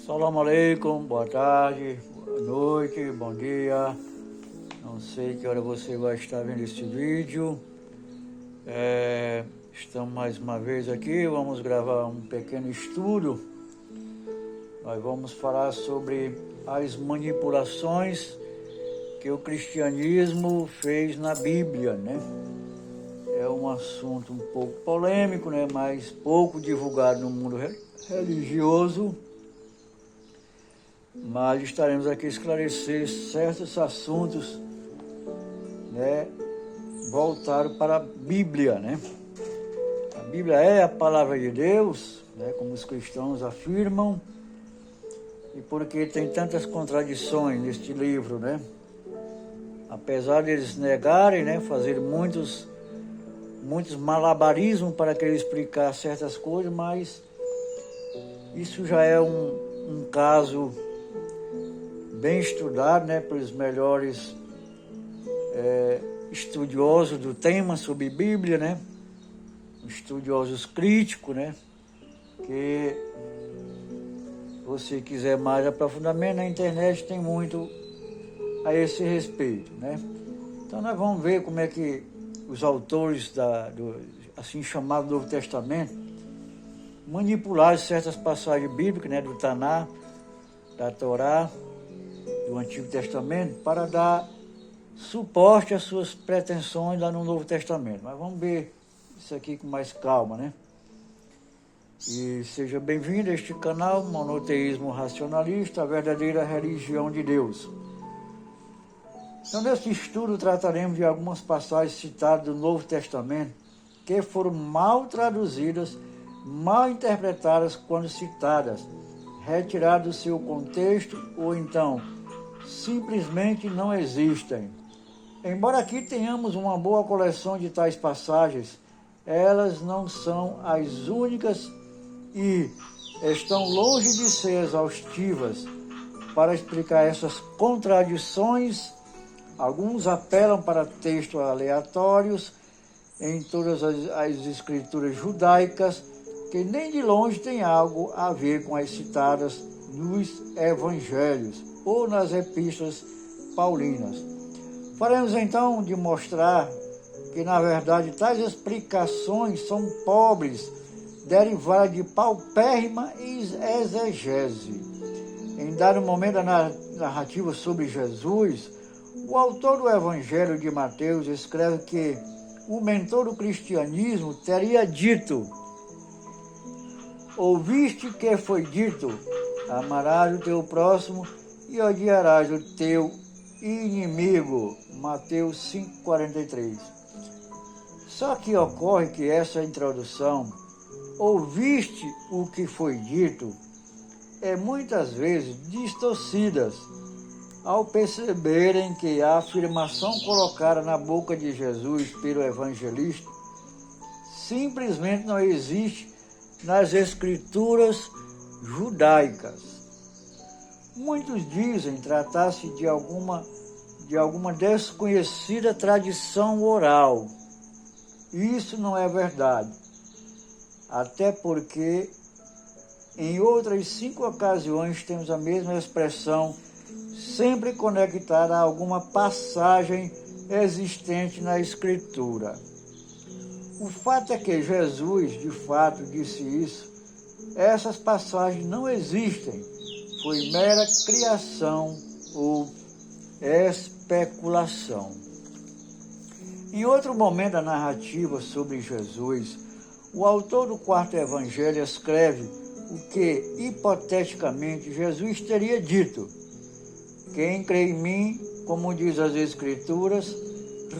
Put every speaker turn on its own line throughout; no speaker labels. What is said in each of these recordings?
Salam aleikum, boa tarde, boa noite, bom dia. Não sei que hora você vai estar vendo este vídeo. Estamos mais uma vez aqui, vamos gravar um pequeno estudo. Nós vamos falar sobre as manipulações que o cristianismo fez na Bíblia, né? É um assunto um pouco polêmico, né? Mas pouco divulgado no mundo religioso. Mas estaremos aqui a esclarecer certos assuntos, né, voltados para a Bíblia, né? A Bíblia é a palavra de Deus, né, como os cristãos afirmam, e porque tem tantas contradições neste livro, né? Apesar de eles negarem, né, fazer muitos malabarismos para querer explicar certas coisas, mas isso já é um caso bem estudado, né, pelos melhores estudiosos do tema sobre Bíblia, né, estudiosos críticos, né, que você quiser mais aprofundamento na internet tem muito a esse respeito, né. Então nós vamos ver como é que os autores do assim chamado Novo Testamento manipularam certas passagens bíblicas, né, do Taná, da Torá, do Antigo Testamento, para dar suporte às suas pretensões lá no Novo Testamento. Mas vamos ver isso aqui com mais calma, né? E seja bem-vindo a este canal, Monoteísmo Racionalista, a verdadeira religião de Deus. Então, nesse estudo, trataremos de algumas passagens citadas do Novo Testamento que foram mal traduzidas, mal interpretadas quando citadas, retiradas do seu contexto ou então simplesmente não existem. Embora aqui tenhamos uma boa coleção de tais passagens, elas não são as únicas e estão longe de ser exaustivas. Para explicar essas contradições, alguns apelam para textos aleatórios em todas as escrituras judaicas, que nem de longe têm algo a ver com as citadas nos evangelhos ou nas epístolas paulinas. Faremos então de mostrar que, na verdade, tais explicações são pobres, derivadas de paupérrima exegese. Em dado momento da narrativa sobre Jesus, o autor do Evangelho de Mateus escreve que o mentor do cristianismo teria dito: ouviste que foi dito, amarás o teu próximo e odiarás o teu inimigo. Mateus 5,43. Só que ocorre que essa introdução, ouviste o que foi dito, é muitas vezes distorcida ao perceberem que a afirmação colocada na boca de Jesus pelo evangelista simplesmente não existe nas escrituras judaicas. Muitos dizem tratar-se de alguma desconhecida tradição oral. Isso não é verdade. Até porque em outras 5 ocasiões temos a mesma expressão, sempre conectada a alguma passagem existente na Escritura. O fato é que Jesus, de fato, disse isso. Essas passagens não existem. Foi mera criação ou especulação. Em outro momento da narrativa sobre Jesus, o autor do 4º Evangelho escreve o que, hipoteticamente, Jesus teria dito: quem crê em mim, como diz as Escrituras,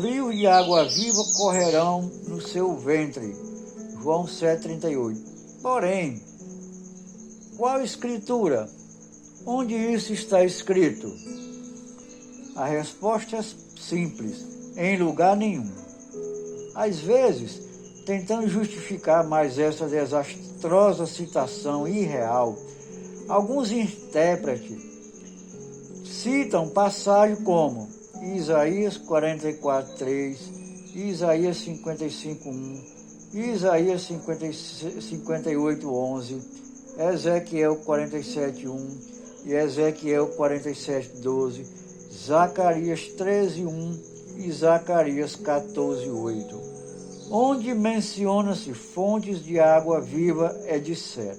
rios de água viva correrão no seu ventre. João 7,38. Porém, qual Escritura? Onde isso está escrito? A resposta é simples: em lugar nenhum. Às vezes, tentando justificar mais essa desastrosa citação irreal, alguns intérpretes citam passagens como Isaías 44,3, Isaías 55,1, Isaías 58,11, Ezequiel 47:1 e Ezequiel 47:12, Zacarias 13:1 e Zacarias 14:8, onde menciona-se fontes de água viva, etc.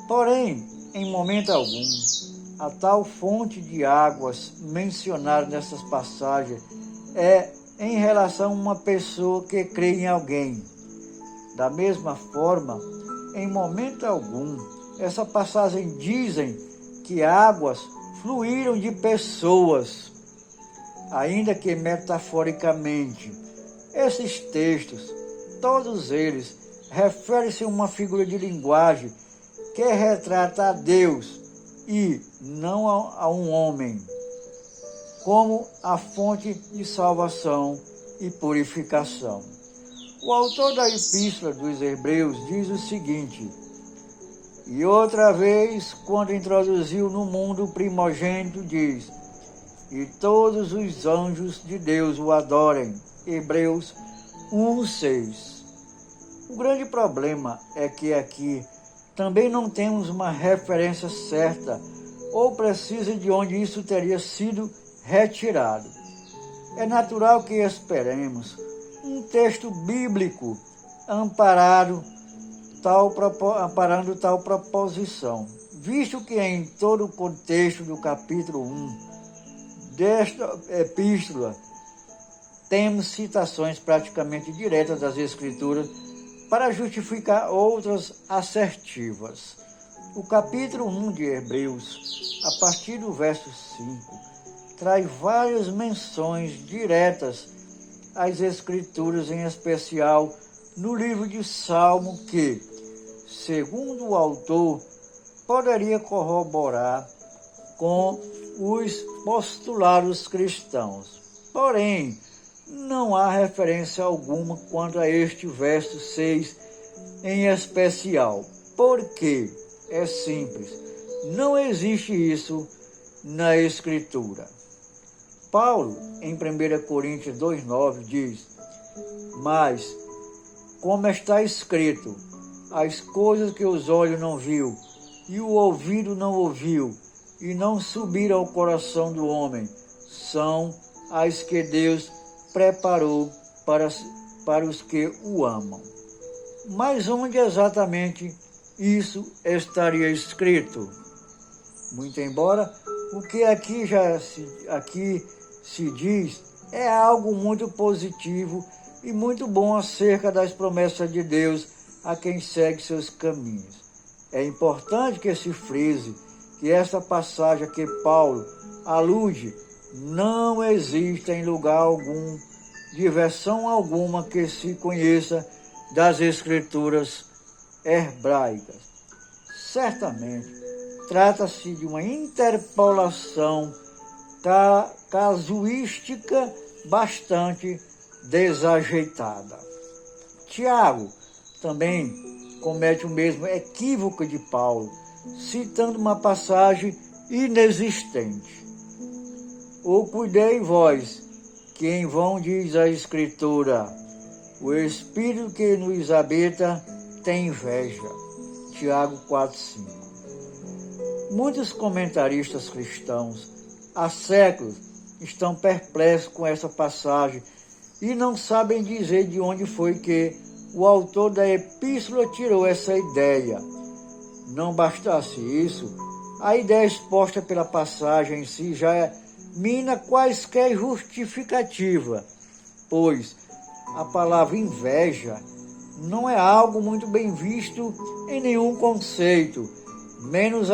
Porém, em momento algum, a tal fonte de águas mencionada nessas passagens é em relação a uma pessoa que crê em alguém. Da mesma forma, em momento algum, essa passagem dizem que águas fluíram de pessoas, ainda que metaforicamente. Esses textos, todos eles, referem-se a uma figura de linguagem que retrata a Deus e não a um homem, como a fonte de salvação e purificação. O autor da Epístola dos Hebreus diz o seguinte: e outra vez, quando introduziu no mundo o primogênito, diz: e todos os anjos de Deus o adorem. Hebreus 1:6. O grande problema é que aqui também não temos uma referência certa ou precisa de onde isso teria sido retirado. É natural que esperemos um texto bíblico amparando tal proposição, visto que em todo o contexto do capítulo 1 desta epístola temos citações praticamente diretas das Escrituras para justificar outras assertivas. O capítulo 1 de Hebreus, a partir do verso 5, traz várias menções diretas às Escrituras, em especial no livro de Salmo, que, segundo o autor, poderia corroborar com os postulados cristãos. Porém, não há referência alguma quanto a este verso 6 em especial. Porque é simples, não existe isso na Escritura. Paulo, em 1 Coríntios 2:9, diz: mas, como está escrito, as coisas que os olhos não viu, e o ouvido não ouviu, e não subiram ao coração do homem, são as que Deus preparou para os que o amam. Mas onde exatamente isso estaria escrito? Muito embora o que aqui se diz é algo muito positivo e muito bom acerca das promessas de Deus a quem segue seus caminhos. É importante que se frise que essa passagem que Paulo alude não existe em lugar algum, de versão alguma que se conheça das Escrituras hebraicas. Certamente, trata-se de uma interpolação casuística bastante desajeitada. Tiago também comete o mesmo equívoco de Paulo, citando uma passagem inexistente. Ou cuidei vós, que em vão diz a Escritura, o Espírito que nos habita tem inveja. Tiago 4:5. Muitos comentaristas cristãos há séculos estão perplexos com essa passagem e não sabem dizer de onde foi que o autor da epístola tirou essa ideia. Não bastasse isso, a ideia exposta pela passagem em si já mina quaisquer justificativa, pois a palavra inveja não é algo muito bem visto em nenhum conceito, menos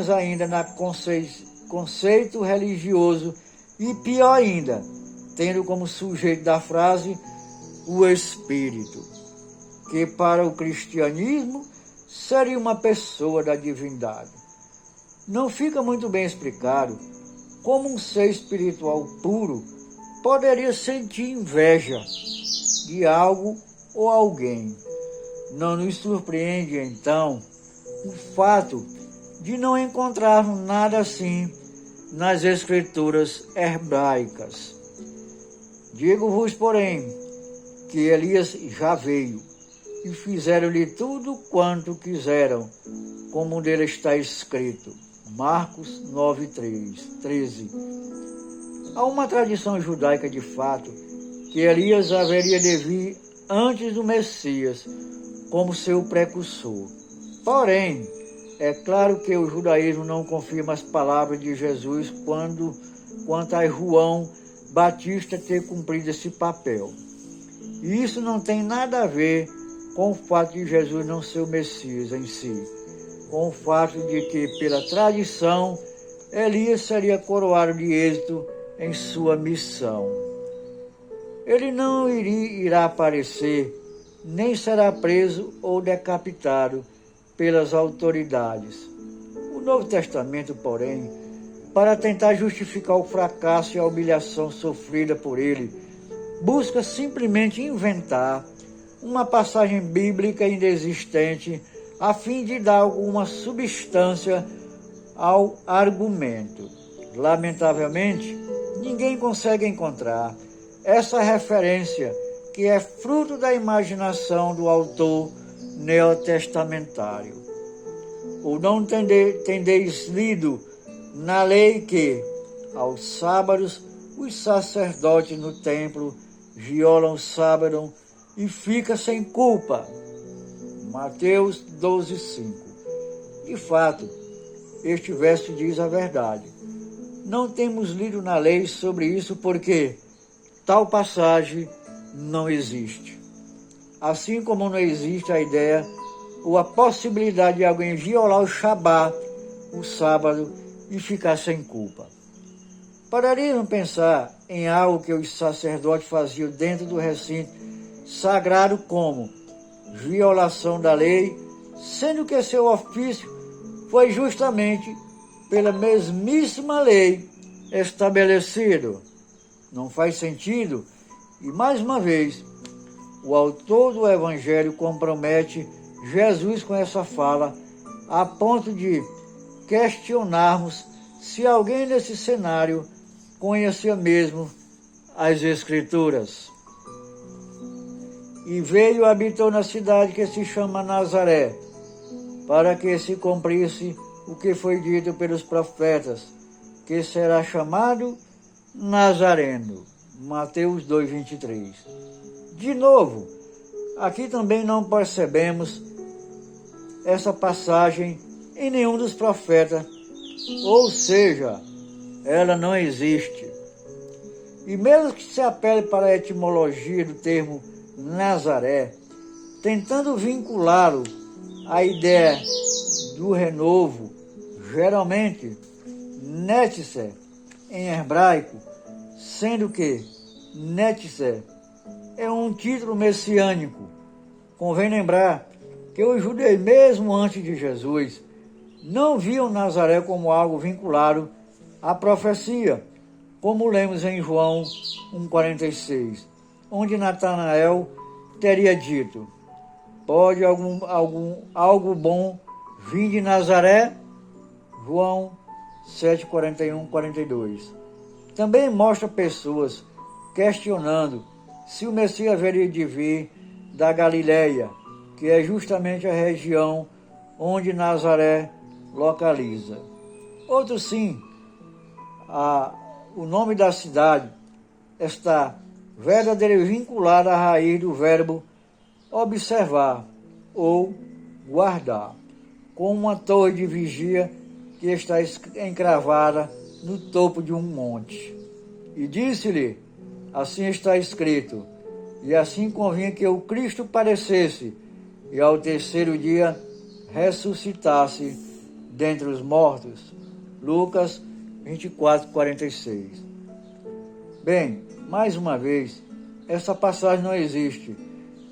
ainda na conceito religioso e pior ainda, tendo como sujeito da frase o Espírito, que para o cristianismo seria uma pessoa da divindade. Não fica muito bem explicado como um ser espiritual puro poderia sentir inveja de algo ou alguém. Não nos surpreende, então, o fato de não encontrarmos nada assim nas Escrituras hebraicas. Digo-vos, porém, que Elias já veio, e fizeram-lhe tudo quanto quiseram, como dele está escrito. Marcos 9:13. Há uma tradição judaica de fato que Elias haveria de vir antes do Messias, como seu precursor. Porém, é claro que o judaísmo não confirma as palavras de Jesus quanto a João Batista ter cumprido esse papel. E isso não tem nada a ver com o fato de Jesus não ser o Messias em si, com o fato de que, pela tradição, Elias seria coroado de êxito em sua missão. Ele não irá aparecer, nem será preso ou decapitado pelas autoridades. O Novo Testamento, porém, para tentar justificar o fracasso e a humilhação sofrida por ele, busca simplesmente inventar uma passagem bíblica inexistente a fim de dar alguma substância ao argumento. Lamentavelmente, ninguém consegue encontrar essa referência que é fruto da imaginação do autor neotestamentário. Ou não tendeis lido na lei que, aos sábados, os sacerdotes no templo violam o sábado e fica sem culpa. Mateus 12:5. De fato, este verso diz a verdade. Não temos lido na lei sobre isso porque tal passagem não existe. Assim como não existe a ideia ou a possibilidade de alguém violar o Shabá, o sábado, e ficar sem culpa. Poderíamos pensar em algo que os sacerdotes faziam dentro do recinto sagrado como violação da lei, sendo que seu ofício foi justamente pela mesmíssima lei estabelecido. Não faz sentido. E mais uma vez, o autor do Evangelho compromete Jesus com essa fala, a ponto de questionarmos se alguém nesse cenário conhecia mesmo as Escrituras. E veio e habitou na cidade que se chama Nazaré, para que se cumprisse o que foi dito pelos profetas, que será chamado Nazareno. Mateus 2:23. De novo, aqui também não percebemos essa passagem em nenhum dos profetas, ou seja, ela não existe. E mesmo que se apele para a etimologia do termo Nazaré, tentando vinculá-lo à ideia do renovo, geralmente Netzer em hebraico, sendo que Netzer é um título messiânico. Convém lembrar que os judeus, mesmo antes de Jesus, não viam Nazaré como algo vinculado à profecia, como lemos em João 1,46, onde Natanael teria dito: pode algo bom vir de Nazaré? João 7:41-42. Também mostra pessoas questionando se o Messias haveria de vir da Galileia, que é justamente a região onde Nazaré localiza. Outro sim, o nome da cidade está verdadeiramente vinculado à raiz do verbo observar ou guardar, com uma torre de vigia que está encravada no topo de um monte. E disse-lhe: assim está escrito, e assim convinha que o Cristo padecesse, e ao terceiro dia ressuscitasse dentre os mortos. Lucas 24:46. Bem, mais uma vez, essa passagem não existe.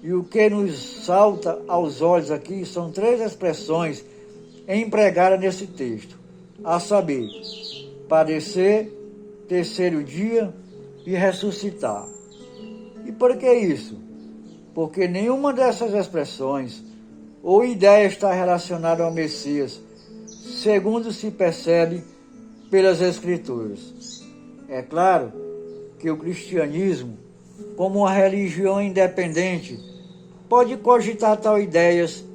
E o que nos salta aos olhos aqui são três expressões empregadas nesse texto, a saber, padecer, terceiro dia e ressuscitar. E por que isso? Porque nenhuma dessas expressões ou ideia está relacionada ao Messias, segundo se percebe pelas Escrituras. É claro que o cristianismo, como uma religião independente, pode cogitar tal ideias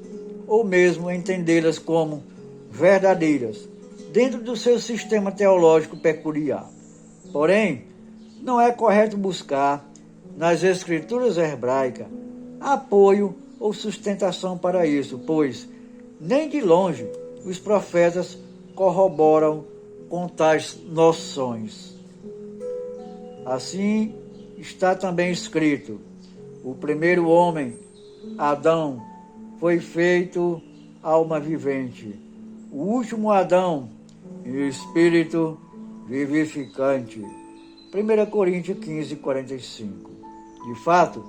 ou mesmo entendê-las como verdadeiras dentro do seu sistema teológico peculiar. Porém, não é correto buscar nas escrituras hebraicas apoio ou sustentação para isso, pois nem de longe os profetas corroboram com tais noções. Assim está também escrito: o primeiro homem, Adão, foi feito alma vivente. O último Adão, espírito vivificante. 1 Coríntios 15, 45. De fato,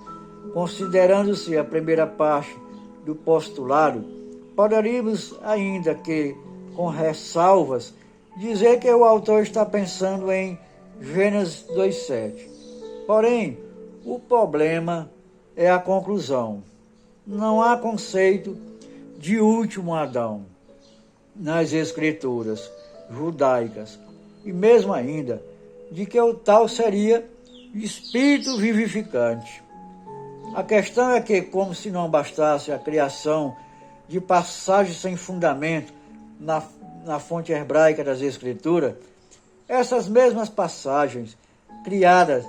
considerando-se a primeira parte do postulado, poderíamos ainda que, com ressalvas, dizer que o autor está pensando em Gênesis 2,7. Porém, o problema é a conclusão. Não há conceito de último Adão nas escrituras judaicas, e mesmo ainda de que o tal seria espírito vivificante. A questão é que, como se não bastasse a criação de passagens sem fundamento na fonte hebraica das Escrituras, essas mesmas passagens criadas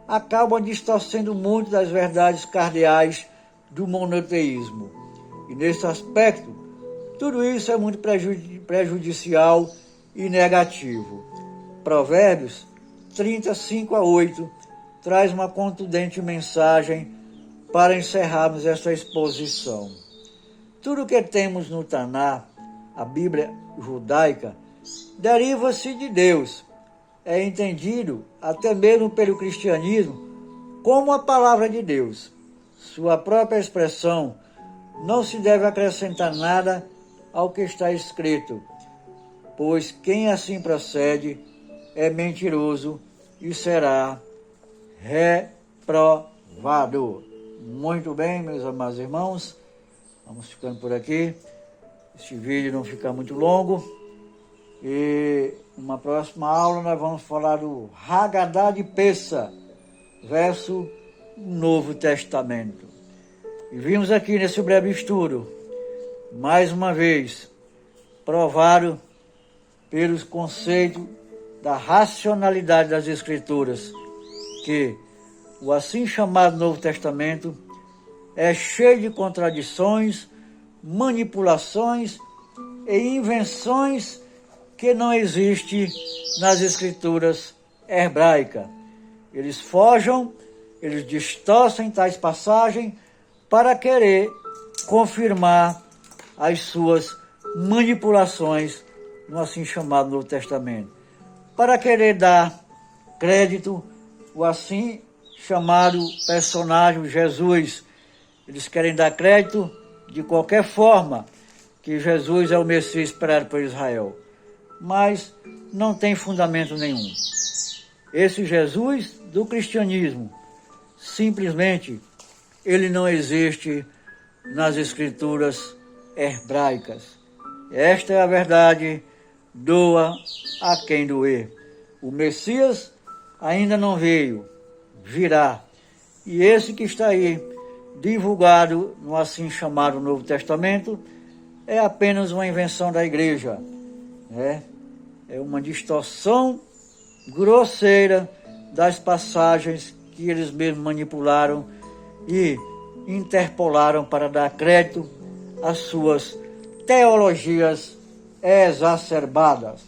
acabam distorcendo muito das verdades cardeais do monoteísmo. E nesse aspecto, tudo isso é muito prejudicial e negativo. Provérbios 35-8 traz uma contundente mensagem para encerrarmos essa exposição. Tudo que temos no Taná, a Bíblia judaica, deriva-se de Deus. É entendido, até mesmo pelo cristianismo, como a palavra de Deus. Sua própria expressão não se deve acrescentar nada ao que está escrito, pois quem assim procede é mentiroso e será reprovado. Muito bem, meus amados irmãos, vamos ficando por aqui. Este vídeo não fica muito longo. E numa próxima aula nós vamos falar do Haggadah de Pessa, verso Novo Testamento. E vimos aqui nesse breve estudo, mais uma vez, provado pelos conceitos da racionalidade das Escrituras, que o assim chamado Novo Testamento é cheio de contradições, manipulações e invenções que não existem nas Escrituras hebraicas. Eles fogem, eles distorcem tais passagens para querer confirmar as suas manipulações no assim chamado Novo Testamento, para querer dar crédito ao assim chamado personagem Jesus. Eles querem dar crédito de qualquer forma que Jesus é o Messias esperado por Israel, mas não tem fundamento nenhum. Esse Jesus do cristianismo, simplesmente, ele não existe nas Escrituras hebraicas. Esta é a verdade, doa a quem doer. O Messias ainda não veio, virá. E esse que está aí, divulgado no assim chamado Novo Testamento, é apenas uma invenção da igreja. É uma distorção grosseira das passagens que eles mesmos manipularam e interpolaram para dar crédito às suas teologias exacerbadas.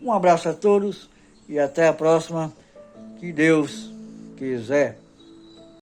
Um abraço a todos e até a próxima, que Deus quiser.